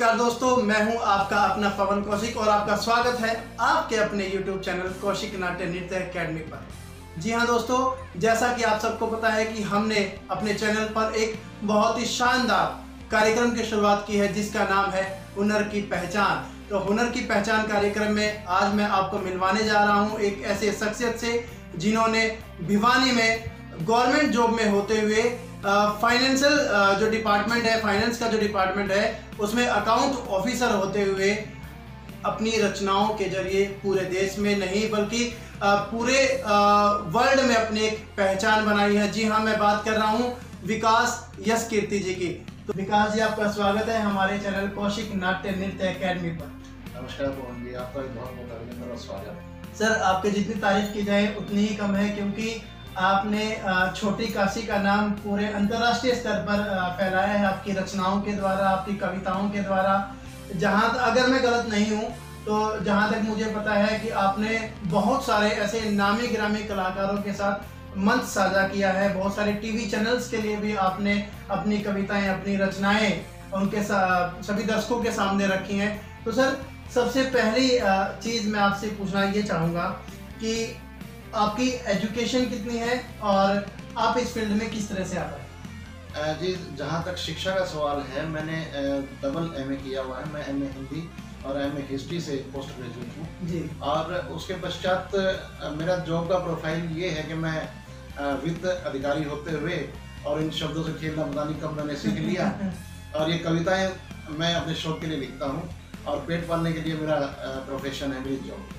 नमस्कार दोस्तों, मैं हूं आपका अपना पवन कौशिक और आपका स्वागत है आपके अपने YouTube चैनल कौशिक नाट्य नृत्य अकेडमी पर। जी हां दोस्तों, जैसा कि आप सबको पता है कि हमने अपने चैनल पर एक बहुत ही शानदार कार्यक्रम की शुरुआत की है जिसका नाम है हुनर की पहचान। तो हुनर की पहचान कार्यक्रम में आज मैं आपको मिलवाने जा रहा हूं एक ऐसे शख्सियत से जिन्होंने भिवानी में गवर्नमेंट जॉब में होते हुए फाइनेंशियल जो डिपार्टमेंट है, फाइनेंस का जो डिपार्टमेंट है, उसमें अकाउंट ऑफिसर होते हुए अपनी रचनाओं के जरिए पूरे देश में नहीं बल्कि पूरे वर्ल्ड में अपनी एक पहचान बनाई है। जी हाँ, मैं बात कर रहा हूँ विकास यश कीर्ति जी की। तो विकास जी, आपका स्वागत है हमारे चैनल कौशिक नाट्य नृत्य अकेडमी पर। नमस्कार पवन जी, आपका बहुत बहुत अभिनंदन और स्वागत। सर, आपकी जितनी तारीफ की जाए उतनी ही कम है, क्योंकि आपने छोटी काशी का नाम पूरे अंतर्राष्ट्रीय स्तर पर फैलाया है आपकी रचनाओं के द्वारा, आपकी कविताओं के द्वारा। जहाँ अगर मैं गलत नहीं हूँ तो जहाँ तक मुझे पता है कि आपने बहुत सारे ऐसे नामी गिरामी कलाकारों के साथ मंच साझा किया है, बहुत सारे टीवी चैनल्स के लिए भी आपने अपनी कविताएं, अपनी रचनाएं उनके सभी दर्शकों के सामने रखी हैं। तो सर, सबसे पहली चीज़ मैं आपसे पूछना ये चाहूँगा कि आपकी एजुकेशन कितनी है और आप इस फील्ड में किस तरह से आ पाए? जी, जहाँ तक शिक्षा का सवाल है, मैंने डबल एमए किया हुआ है। मैं एमए हिंदी और एमए हिस्ट्री से पोस्ट ग्रेजुएट हूँ जी। और उसके पश्चात मेरा जॉब का प्रोफाइल ये है कि मैं वित्त अधिकारी होते हुए, और इन शब्दों से खेलना पता नहीं कब मैंने सीख लिया और ये कविताएं मैं अपने शौक के लिए लिखता हूँ और पेट पालने के लिए मेरा प्रोफेशन है, मेरी जॉब।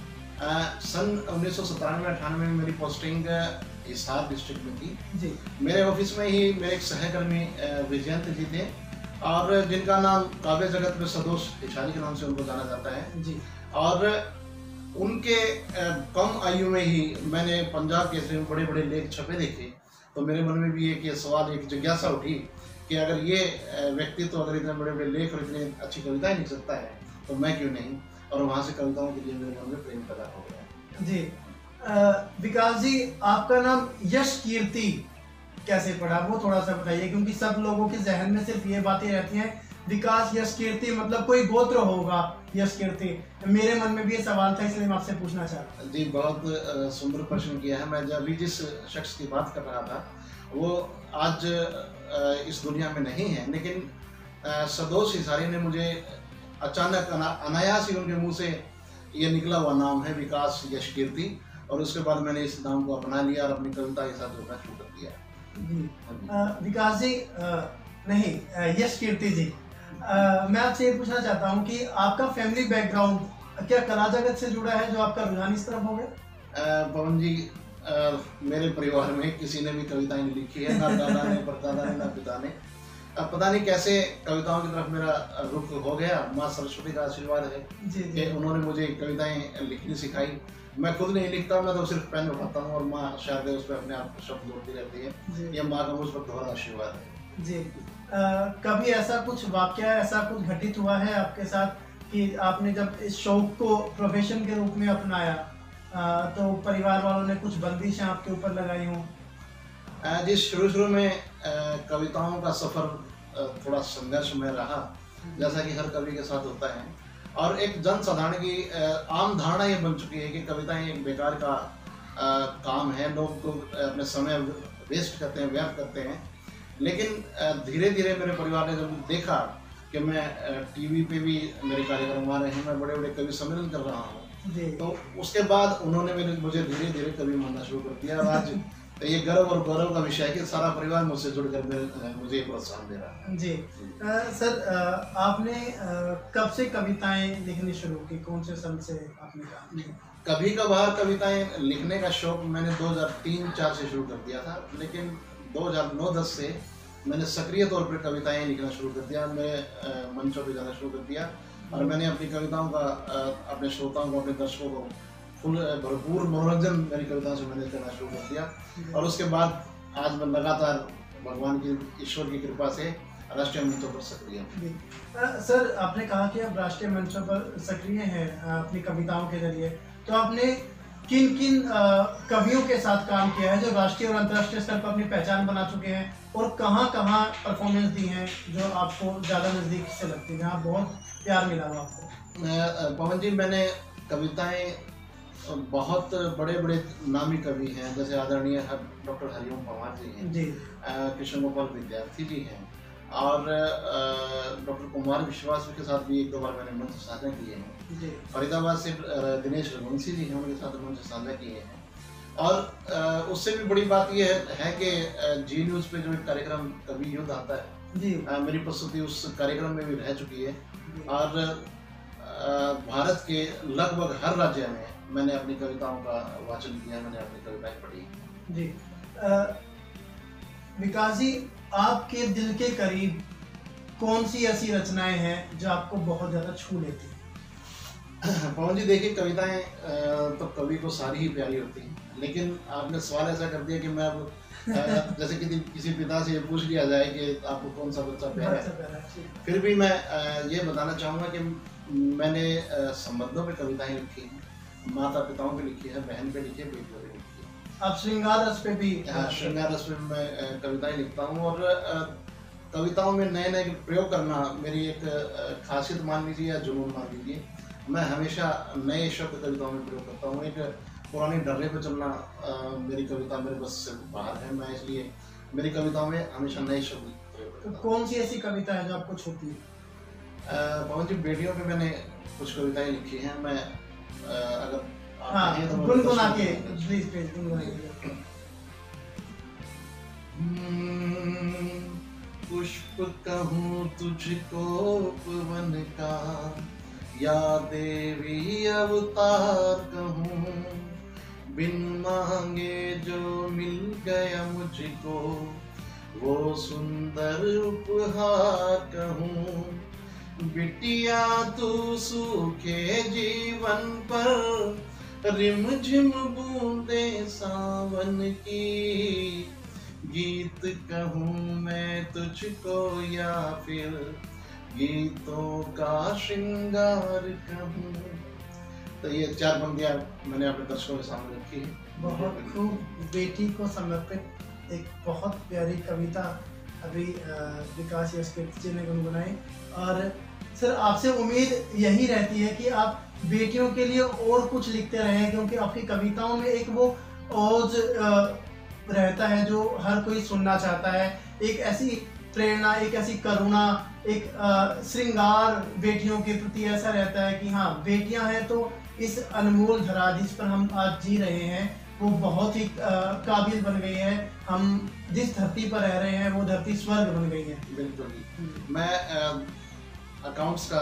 सन 1997-98 में मेरी पोस्टिंग हिसार डिस्ट्रिक्ट में थी जी। मेरे ऑफिस में ही मेरे एक सहकर्मी विजयंत जी थे, और जिनका नाम काव्य जगत में सदोष इशारी के नाम से उनको जाना जाता है जी। और उनके कम आयु में ही मैंने पंजाब केसरी में बड़े बड़े लेख छपे देखे, तो मेरे मन में भी एक ये सवाल, एक जिज्ञासा उठी कि अगर ये व्यक्ति तो अगर इतने बड़े बड़े लेख और इतनी अच्छी कविताएं लिख सकता है तो मैं क्यों नहीं। और वहाँ से कविताओं के लिए मेरे मन में प्रेम पैदा हो गया जी। विकास जी, आपका नाम यश कीर्ति कैसे पड़ा, वो थोड़ा सा बताइए, क्योंकि सब लोगों के जहन में सिर्फ ये बातें रहती हैं, विकास यश कीर्ति मतलब कोई गोत्र होगा यश कीर्ति। मेरे मन में भी ये सवाल था, इसलिए मैं आपसे पूछना चाहता हूँ। जी, बहुत सुंदर प्रश्न किया है। मैं जब भी जिस शख्स की बात कर रहा था वो आज इस दुनिया में नहीं है, लेकिन सदोष इशारी ने मुझे अचानक अनायास ही उनके मुंह से ये निकला हुआ नाम है विकास यश कीर्ति, और उसके बाद मैंने इस नाम को अपना लिया और अपनी कविता के साथ जोड़ना शुरू कर दिया। विकास जी, नहीं यश कीर्ति जी, मैं आपसे ये पूछना चाहता हूँ कि आपका फैमिली बैकग्राउंड क्या कला जगत से जुड़ा है जो आपका रुझान इस तरफ हो गया? पवन जी, मेरे परिवार में किसी ने भी कविताएं लिखी है, ना दादा ने, परदादा ने, ना पिता ने। अब पता नहीं कैसे कविताओं की तरफ मेरा रुख हो गया। माँ सरस्वती का आशीर्वाद है कि उन्होंने मुझे कविताएं लिखनी सिखाई। मैं खुद नहीं लिखता, मैं तो सिर्फ पेन उठाता हूँ और माँ शायद उस पर अपने आप शब्द जोड़ती रहती है। ये माँ का मुझ पर दोहरा आशीर्वाद है जी। कभी ऐसा कुछ वाकया, ऐसा कुछ घटित हुआ है आपके साथ कि आपने जब इस शौक को प्रोफेशन के रूप में अपनाया तो परिवार वालों ने कुछ बंदिशें आपके ऊपर लगाई हों? जी, शुरू में कविताओं का सफ़र थोड़ा संघर्ष में रहा, जैसा कि हर कवि के साथ होता है। और एक जन साधारण की आम धारणा ये बन चुकी है कि कविताएं एक बेकार का काम है, लोग तो अपने समय वेस्ट करते हैं, व्यर्थ करते हैं। लेकिन धीरे धीरे मेरे परिवार ने जब देखा कि मैं टीवी पे भी मेरे कार्यक्रम आ रहे हैं, मैं बड़े बड़े कवि सम्मेलन कर रहा हूँ, तो उसके बाद उन्होंने मुझे धीरे धीरे कवि मानना शुरू कर दिया। और आज ये गर्व और गौरव का विषय है कि सारा परिवार मुझसे जुड़कर मुझे प्रोत्साहन दे रहा है जी। सर, आपने कब से कविताएं लिखनी शुरू की, कौन से साल से आपने कहा? कभी कभार कविताएं लिखने का शौक मैंने 2003-04 से शुरू कर दिया था, लेकिन 2009-10 से मैंने सक्रिय तौर पर कविताएं लिखना शुरू कर दिया। मैं मंचों पर जाना शुरू कर दिया और मैंने अपनी कविताओं का अपने श्रोताओं को, अपने दर्शकों को भरपूर मनोरंजन मेरी कविताओं से मैंने करना शुरू कर दिया। और उसके बाद आज मैं लगातार भगवान की, ईश्वर की कृपा से राष्ट्रीय मंचों पर सक्रिय हूँ। सर, आपने कहा कि आप राष्ट्रीय मंचों पर सक्रिय हैं अपनी कविताओं के जरिए, तो आपने किन किन कवियों के साथ काम किया है जो राष्ट्रीय और अंतर्राष्ट्रीय स्तर पर अपनी पहचान बना चुके हैं, और कहाँ कहाँ परफॉर्मेंस दी हैं जो आपको ज़्यादा नज़दीक से लगती है, जहाँ बहुत प्यार मिला हो आपको? पवन जी, मैंने कविताएं बहुत बड़े बड़े नामी कवि हैं, जैसे आदरणीय डॉक्टर हरिओम पंवार जी हैं, कृष्ण गोपाल विद्यार्थी जी हैं, और डॉक्टर कुमार विश्वास के साथ भी एक दो बार मैंने मंच साझा किए हैं। फरीदाबाद से दिनेश रघुवंशी जी हैं, उनके साथ मंच साझा किए हैं। और उससे भी बड़ी बात यह है कि जी न्यूज़ पे जो एक कार्यक्रम कवि युद्ध आता है, मेरी प्रस्तुति उस कार्यक्रम में भी रह चुकी है, और भारत के लगभग हर राज्य में मैंने अपनी कविताओं का वाचन किया, मैंने अपनी कविताएं पढ़ी जी। विकास जी, आपके दिल के करीब कौन सी ऐसी रचनाएं हैं जो आपको बहुत ज़्यादा छू लेती हैं? पवन जी, देखिए, कविताएं तो कवि को सारी ही प्यारी होती हैं, लेकिन आपने सवाल ऐसा कर दिया कि मैं अब जैसे किसी पिता से ये पूछ लिया जाए कि आपको कौन सा बच्चा प्यारा है, फिर भी मैं ये बताना चाहूँगा कि मैंने संबंधों पे कविताएं लिखी हैं, माता पिताओं पे लिखी है, बहन पे लिखी है, बेटियों पे लिखी है। आप श्रृंगार रस पे भी? हाँ, श्रृंगार रस पे मैं कविताएं लिखता हूँ, और कविताओं में नए नए प्रयोग करना मेरी एक खासियत मान लीजिए या जुनून मान लीजिए। मैं हमेशा नए शब्द कविताओं में प्रयोग करता हूँ। एक पुरानी डर्रे पे चलना मेरी कविता मेरे बस से बाहर है, मैं इसलिए मेरी कविताओं में हमेशा नए शब्द प्रयोग करता हूँ। कौन सी ऐसी कविता है जो आपको छूती है? पवन जी, बेटियों पे मैंने कुछ कविताएं लिखी हैं, मैं अगर तो गुनगुना के प्लीज गुनगुनाइए। पुष्प कहूँ तुझको पवन का, या देवी अवतार कहूँ, बिन मांगे जो मिल गया मुझको, वो सुंदर उपहार कहूँ। बिटिया तू सूखे जीवन पर, रिमझिम बूंदे सावन की, गीत कहूँ मैं तुझको या फिर गीतों का श्रृंगार कहूँ। तो ये 4 पंक्तियाँ मैंने अपने दर्शकों के सामने रखी है। बहुत खूब। बेटी को समर्पित एक बहुत प्यारी कविता अभी विकास जी ने गुनगुनाई, और सर आपसे उम्मीद यही रहती है कि आप बेटियों के लिए और कुछ लिखते रहें, क्योंकि आपकी कविताओं में एक वो ओज रहता है जो हर कोई सुनना चाहता है, एक ऐसी प्रेरणा, एक ऐसी करुणा, एक श्रृंगार बेटियों के प्रति ऐसा रहता है कि हाँ, बेटियां हैं तो इस अनमोल धरा जिस पर हम आज जी रहे हैं वो बहुत ही काबिल बन गई है। हम जिस धरती पर रह रहे हैं वो धरती स्वर्ग बन गई है। बिल्कुल। मैं अकाउंट्स का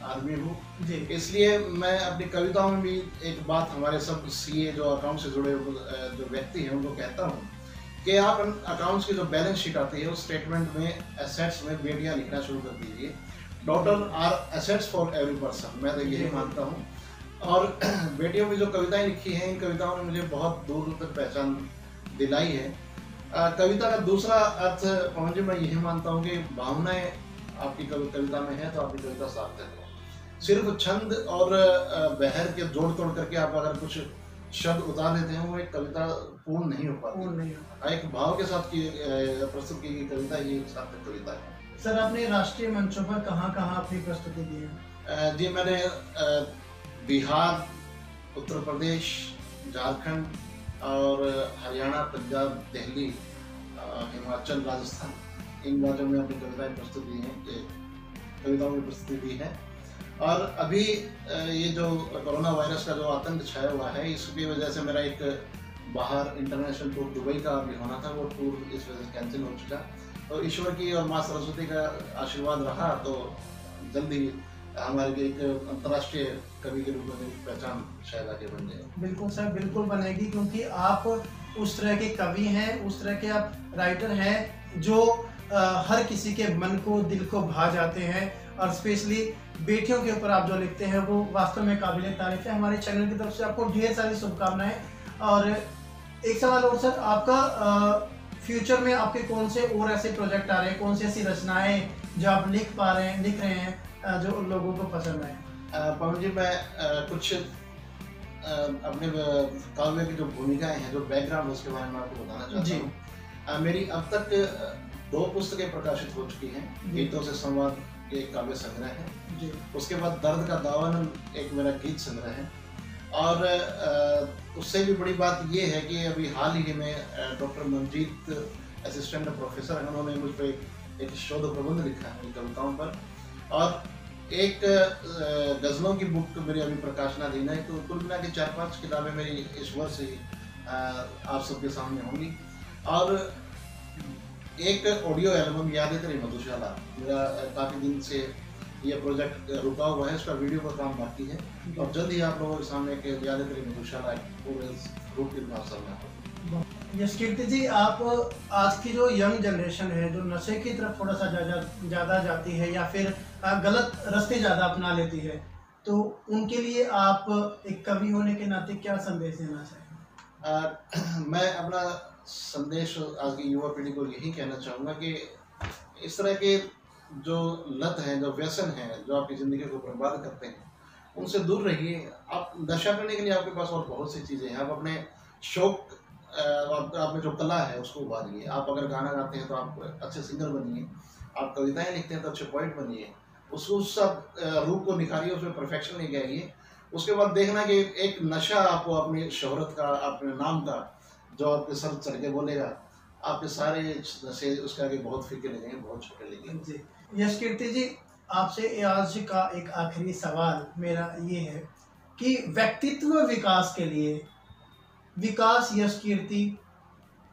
आदमी हूँ, इसलिए मैं अपनी कविताओं में भी एक बात हमारे सब सीए जो अकाउंट से जुड़े जो व्यक्ति हैं उनको कहता हूँ कि आप अकाउंट्स की जो बैलेंस शीट आती है उस स्टेटमेंट में एसेट्स में बेटियां लिखना शुरू कर दीजिए। Daughter are assets for every person, मैं तो यही मानता हूँ। और बेटियों की जो कविताएं लिखी हैं, इन कविताओं ने मुझे बहुत दूर दूर तक पहचान दिलाई है। कविता का दूसरा अर्थ पवन जी मैं यही मानता हूँ कि भावनाएं आपकी कविता में है तो आपकी कविता सार्थक है। सिर्फ छंद और बहर के जोड़ तोड़ करके आप अगर कुछ शब्द उतार देते हैं वो एक कविता पूर्ण नहीं हो पाती। एक भाव के साथ प्रस्तुत की गई कविता ये सार्थक कविता है। सर आपने राष्ट्रीय मंचों पर कहाँ अपनी प्रस्तुति दी है? जी मैंने बिहार, उत्तर प्रदेश, झारखंड और हरियाणा, पंजाब, दिल्ली, हिमाचल, राजस्थान, इन राज्यों में अपनी कविताएं प्रस्तुत की हैं, कविताओं की प्रस्तुति दी है। और अभी ये जो कोरोना वायरस का जो आतंक छाया हुआ है इसकी वजह से मेरा एक बाहर इंटरनेशनल टूर दुबई का भी होना था, वो टूर इस वजह से कैंसिल हो चुका। तो ईश्वर की और माँ सरस्वती का आशीर्वाद रहा तो जल्दी हमारे एक अंतर्राष्ट्रीय कवि के रूप में पहचान शायद आगे बन जाए। बिल्कुल सर, बिल्कुल बनेगी, क्योंकि आप उस तरह के कवि हैं, उस तरह के आप राइटर हैं जो हर किसी के मन को, दिल को भा जाते हैं। और स्पेशली बेटियों के ऊपर आप जो लिखते हैं वो वास्तव में काबिल तारीफ है। हमारे चैनल की तरफ से आपको ढेर सारी शुभकामनाएं। और एक सवाल और सर, आपका फ्यूचर में आपके कौन से और ऐसे प्रोजेक्ट आ रहे हैं, कौन सी ऐसी रचनाएं जो आप लिख रहे हैं जो लोगों को पसंद आए? पवन जी मैं कुछ अपने काव्य की जो भूमिकाएं हैं, जो बैकग्राउंड, उसके बारे में आपको बताना चाहता हूँ। मेरी अब तक 2 पुस्तकें प्रकाशित हो चुकी हैं। गीतों से संवाद के एक काव्य संग्रह है, उसके बाद दर्द का दामन एक मेरा गीत संग्रह है, और उससे भी बड़ी बात ये है कि अभी हाल ही में डॉक्टर मंजीत असिस्टेंट प्रोफेसर हैं, उन्होंने मुझ पर एक शोध प्रबंध लिखा है कविताओं पर, और एक गज़लों की बुक मेरी अभी प्रकाशनाधीन है। तो कुल मिला के 4-5 किताबें मेरी इस वर्ष ही आप सबके सामने होंगी। और एक ऑडियो एल्बम यादें तेरी मधुशाला, मेरा काफ़ी दिन से ये प्रोजेक्ट रुका हुआ है, इसका वीडियो का काम बाकी है, और जल्द ही आप लोगों के सामने एक यादें तेरी मधुशाला पूरे रूप के सामने। यशकीर्ति जी, आप आज की जो यंग जनरेशन है जो नशे की तरफ थोड़ा सा ज़्यादा जाती है या फिर गलत रास्ते ज़्यादा अपना लेती है, तो उनके लिए आप एक कवि होने के नाते क्या संदेश देना चाहेंगे? मैं अपना संदेश आज की युवा पीढ़ी को यही कहना चाहूँगा कि इस तरह के जो लत हैं, जो व्यसन हैं, जो आपकी ज़िंदगी को बर्बाद करते हैं, उनसे दूर रहिए। आप नशा करने के लिए आपके पास और बहुत सी चीज़ें हैं। आप अपने शौक, आप में जो कला है उसको उभारिए। आप अगर गाना गाते हैं तो आप अच्छे सिंगर बनिए, आप कविताएं लिखते हैं तो अच्छे पोइट बनिए, उस सब रूप को निखारिए, उसमें परफेक्शन लेके आइए। उसके बाद देखना कि एक नशा आपको अपनी शोहरत का, अपने नाम का, जो आपके सर चढ़ के बोलेगा, आपके सारे नशे उसके आगे बहुत फीके लगेंगे, बहुत छोटे लगेंगे। जी यशकीर्ति जी, आपसे आज का एक आखिरी सवाल मेरा ये है कि व्यक्तित्व विकास के लिए विकास यशकीर्ति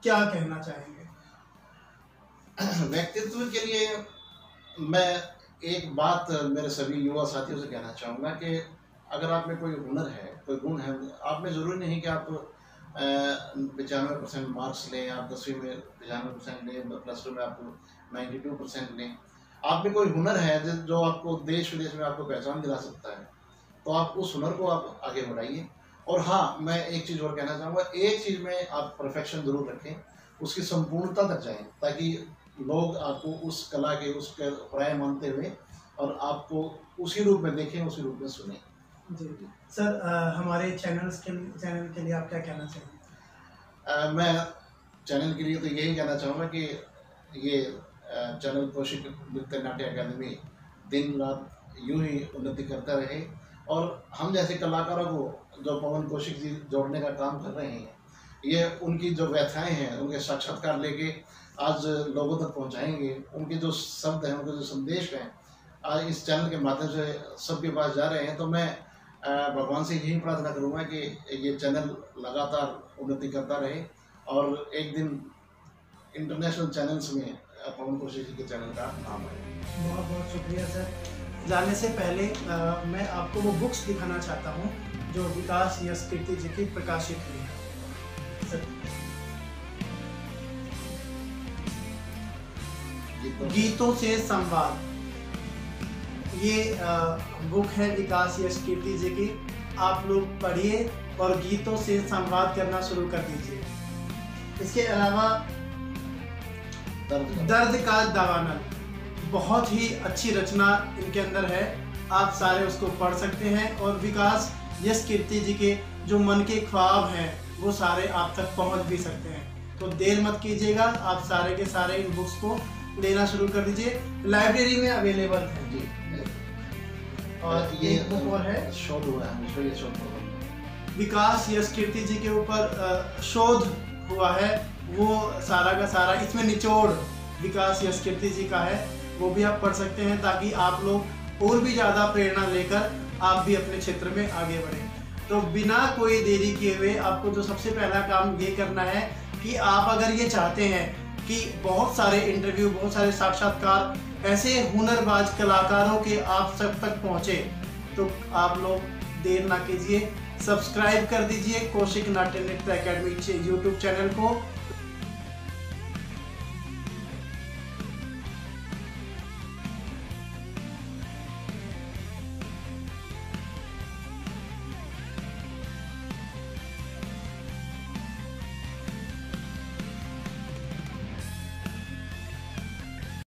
क्या कहना चाहेंगे? व्यक्तित्व के लिए मैं एक बात मेरे सभी युवा साथियों से कहना चाहूँगा कि अगर आप में कोई हुनर है, कोई गुण है, आप में ज़रूरी नहीं कि आप 95% मार्क्स लें, आप 10वीं में 95% लें, +2 में आप 92% लें। आप में कोई हुनर है जो आपको देश विदेश में आपको पहचान दिला सकता है, तो आप उस हुनर को आप आगे बढ़ाइए। और हाँ, मैं एक चीज़ और कहना चाहूँगा, एक चीज़ में आप परफेक्शन ज़रूर रखें, उसकी संपूर्णता तक जाएं, ताकि लोग आपको उस कला के, उसके पर्याय मानते हुए और आपको उसी रूप में देखें, उसी रूप में सुने। जी सर, हमारे चैनल के लिए आप क्या कहना चाहेंगे? मैं चैनल के लिए तो यही कहना चाहूँगा कि ये चैनल कौशिक नृत्य नाट्य अकादमी दिन रात यूं ही उन्नति करता रहे, और हम जैसे कलाकारों को जो पवन कौशिक जी जोड़ने का काम कर रहे हैं, ये उनकी जो व्यथाएं हैं, उनके साक्षात्कार लेके आज लोगों तक पहुंचाएंगे। उनके जो शब्द हैं, उनके जो संदेश हैं, आज इस चैनल के माध्यम से सबके पास जा रहे हैं। तो मैं भगवान से यही प्रार्थना करूँगा कि ये चैनल लगातार उन्नति करता रहे और एक दिन इंटरनेशनल चैनल्स में पवन कौशिक जी के चैनल का नाम है। बहुत बहुत शुक्रिया सर। जाने से पहले मैं आपको वो बुक्स दिखाना चाहता हूँ जो विकास यशकीर्ति जी की प्रकाशित हुई है सर। गीतों से संवाद, ये बुक है विकास यशकीर्ति जी की। आप लोग पढ़िए और गीतों से संवाद करना शुरू कर दीजिए। इसके अलावा दर्द का दावानल, बहुत ही अच्छी रचना इनके अंदर है, आप सारे उसको पढ़ सकते हैं। और विकास यशकीर्ति जी के जो मन के ख्वाब हैं वो सारे आप तक पहुंच भी सकते हैं। तो देर मत कीजिएगा, आप सारे के सारे इन बुक्स को लेना शुरू कर दीजिए। लाइब्रेरी में अवेलेबल है जी। और ये बुक और है, शोध हुआ है, विकास यशकीर्ति जी के ऊपर शोध हुआ है, वो सारा का सारा इसमें निचोड़ विकास यशकीर्ति जी का है, वो भी आप पढ़ सकते हैं, ताकि आप लोग और भी ज़्यादा प्रेरणा लेकर आप भी अपने क्षेत्र में आगे बढ़ें। तो बिना कोई देरी किए हुए आपको जो सबसे पहला काम ये करना है कि आप अगर ये चाहते हैं कि बहुत सारे इंटरव्यू, बहुत सारे साक्षात्कार ऐसे हुनरबाज कलाकारों के आप सब तक पहुँचे, तो आप लोग देर ना कीजिए, सब्सक्राइब कर दीजिए कौशिक नाट्य नृत्य अकेडमी यूट्यूब चैनल को